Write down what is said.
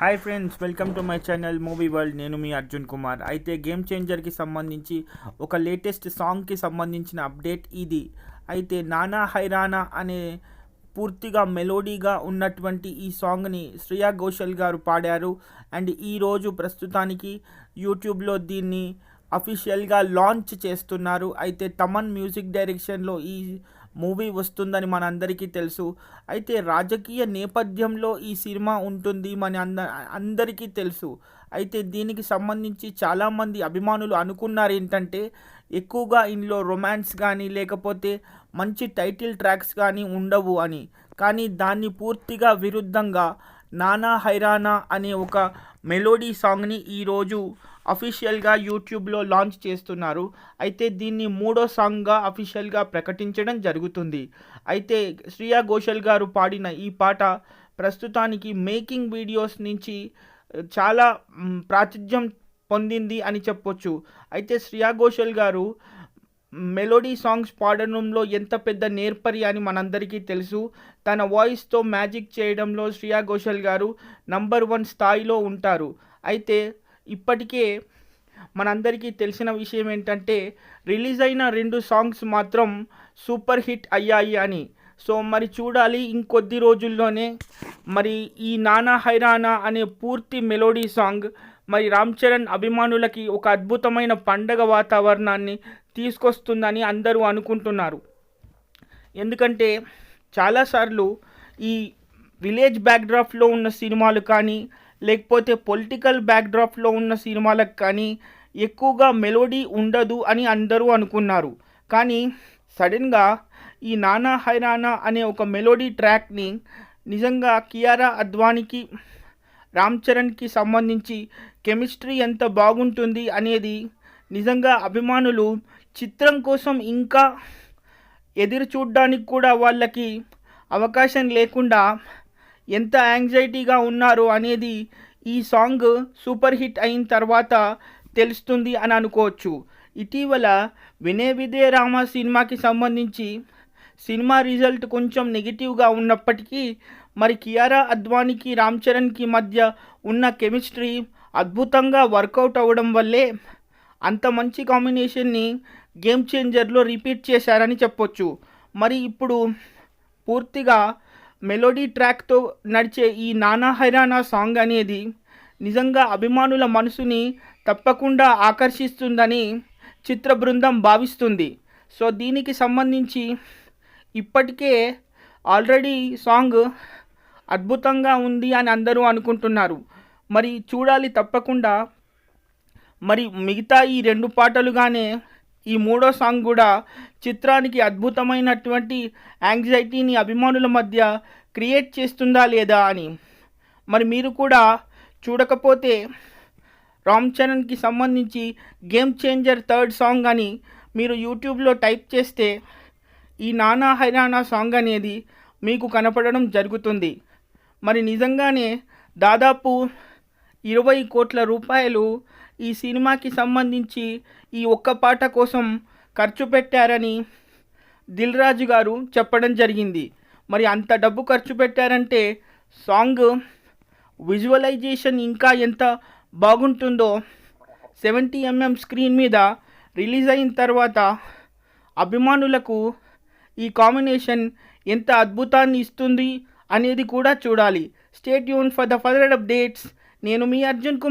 Hi friends, welcome to my channel movie world. నేను మీ అర్జున్ కుమార్. అయితే game చేంజర్కి సంబంధించి ఒక లేటెస్ట్ సాంగ్కి సంబంధించిన అప్డేట్ ఇది. అయితే నానా హైరానా అనే పూర్తిగా మెలోడీగా ఉన్నటువంటి ఈ సాంగ్ని శ్రేయా ఘోషల్ గారు పాడారు. అండ్ ఈరోజు ప్రస్తుతానికి యూట్యూబ్లో దీన్ని అఫీషియల్గా లాంచ్ చేస్తున్నారు. అయితే తమన్ మ్యూజిక్ డైరెక్షన్లో ఈ మూవీ వస్తుందని మనందరికీ తెలుసు. అయితే రాజకీయ నేపథ్యంలో ఈ సినిమా ఉంటుంది అందరికీ తెలుసు. అయితే దీనికి సంబంధించి చాలామంది అభిమానులు అనుకున్నారు ఏంటంటే ఎక్కువగా ఇందులో రొమాన్స్ కానీ లేకపోతే మంచి టైటిల్ ట్రాక్స్ కానీ ఉండవు అని. కానీ దాన్ని పూర్తిగా విరుద్ధంగా నానా హైరానా అనే ఒక మెలోడీ సాంగ్ని ఈరోజు అఫీషియల్గా యూట్యూబ్లో లాంచ్ చేస్తున్నారు. అయితే దీన్ని మూడో సాంగ్గా అఫీషియల్గా ప్రకటించడం జరుగుతుంది. అయితే శ్రేయా ఘోషల్ గారు పాడిన ఈ పాట ప్రస్తుతానికి మేకింగ్ వీడియోస్ నుంచి చాలా ప్రాచుర్యం పొందింది అని చెప్పొచ్చు. అయితే శ్రేయా ఘోషల్ గారు మెలోడీ సాంగ్స్ పాడడంలో ఎంత పెద్ద నేర్పరి అని మనందరికీ తెలుసు. తన వాయిస్తో మ్యాజిక్ చేయడంలో శ్రేయా ఘోషల్ గారు నంబర్ 1 స్థాయిలో ఉంటారు. అయితే ఇప్పటికే మనందరికీ తెలిసిన విషయం ఏంటంటే రిలీజ్ అయిన 2 సాంగ్స్ మాత్రం సూపర్ హిట్ అయ్యాయి అని. సో మరి చూడాలి ఇంకొద్ది రోజుల్లోనే మరి ఈ నానా హైరానా అనే పూర్తి మెలోడీ సాంగ్ మరి రామ్ చరణ్ అభిమానులకి ఒక అద్భుతమైన పండగ వాతావరణాన్ని తీసుకొస్తుందని అందరూ అనుకుంటున్నారు. ఎందుకంటే చాలాసార్లు ఈ విలేజ్ బ్యాక్డ్రాప్లో ఉన్న సినిమాలు కానీ లేకపోతే పొలిటికల్ బ్యాక్డ్రాప్లో ఉన్న సినిమాలకు కానీ ఎక్కువగా మెలోడీ ఉండదు అని అందరూ అనుకున్నారు. కానీ సడన్గా ఈ నానా హైరానా అనే ఒక మెలోడీ ట్రాక్ని నిజంగా కియారా అద్వానీకి రామ్ చరణ్కి సంబంధించి కెమిస్ట్రీ ఎంత బాగుంటుంది అనేది నిజంగా అభిమానులు చిత్రం కోసం ఇంకా ఎదురు చూడడానికి కూడా వాళ్ళకి అవకాశం లేకుండా ఎంత యాంగ్జైటీగా ఉన్నారు అనేది ఈ సాంగ్ సూపర్ హిట్ అయిన తర్వాత తెలుస్తుంది అని అనుకోవచ్చు. ఇటీవల వినయ విధేయ రామ సినిమాకి సంబంధించి సినిమా రిజల్ట్ కొంచెం నెగిటివ్గా ఉన్నప్పటికీ మరి కియారా అద్వానీకి రామ్ చరణ్కి మధ్య ఉన్న కెమిస్ట్రీ అద్భుతంగా వర్కౌట్ అవ్వడం వల్లే అంత మంచి కాంబినేషన్ని గేమ్ చేంజర్లో రిపీట్ చేశారని చెప్పొచ్చు. మరి ఇప్పుడు పూర్తిగా మెలోడీ ట్రాక్తో నడిచే ఈ నానా హైరానా సాంగ్ అనేది నిజంగా అభిమానుల మనసుని తప్పకుండా ఆకర్షిస్తుందని చిత్ర బృందం భావిస్తుంది. సో దీనికి సంబంధించి ఇప్పటికే ఆల్రెడీ సాంగ్ అద్భుతంగా ఉంది అని అందరూ అనుకుంటున్నారు. మరి చూడాలి తప్పకుండా. మరి మిగతా ఈ 2 పాటలుగానే ఈ మూడో సాంగ్ కూడా చిత్రానికి అద్భుతమైనటువంటి యాంగ్జైటీని అభిమానుల మధ్య క్రియేట్ చేస్తుందా లేదా అని. మరి మీరు కూడా చూడకపోతే రామ్ చరణ్కి సంబంధించి గేమ్ చేంజర్ 3rd సాంగ్ అని మీరు యూట్యూబ్లో టైప్ చేస్తే ఈ నానా హైరానా సాంగ్ అనేది మీకు కనపడడం జరుగుతుంది. మరి నిజంగానే దాదాపు 20 కోట్ల రూపాయలు ఈ సినిమాకి సంబంధించి ఈ ఒక్క పాట కోసం ఖర్చు పెట్టారని దిల్ రాజు గారు చెప్పడం జరిగింది. మరి అంత డబ్బు ఖర్చు పెట్టారంటే సాంగ్ విజువలైజేషన్ ఇంకా ఎంత బాగుంటుందో 70mm స్క్రీన్ మీద రిలీజ్ అయిన తర్వాత అభిమానులకు ఈ కాంబినేషన్ ఎంత అద్భుతాన్ని ఇస్తుంది అనేది కూడా చూడాలి. Stay tune for the further updates. నేను మీ అర్జున్ కుమార్.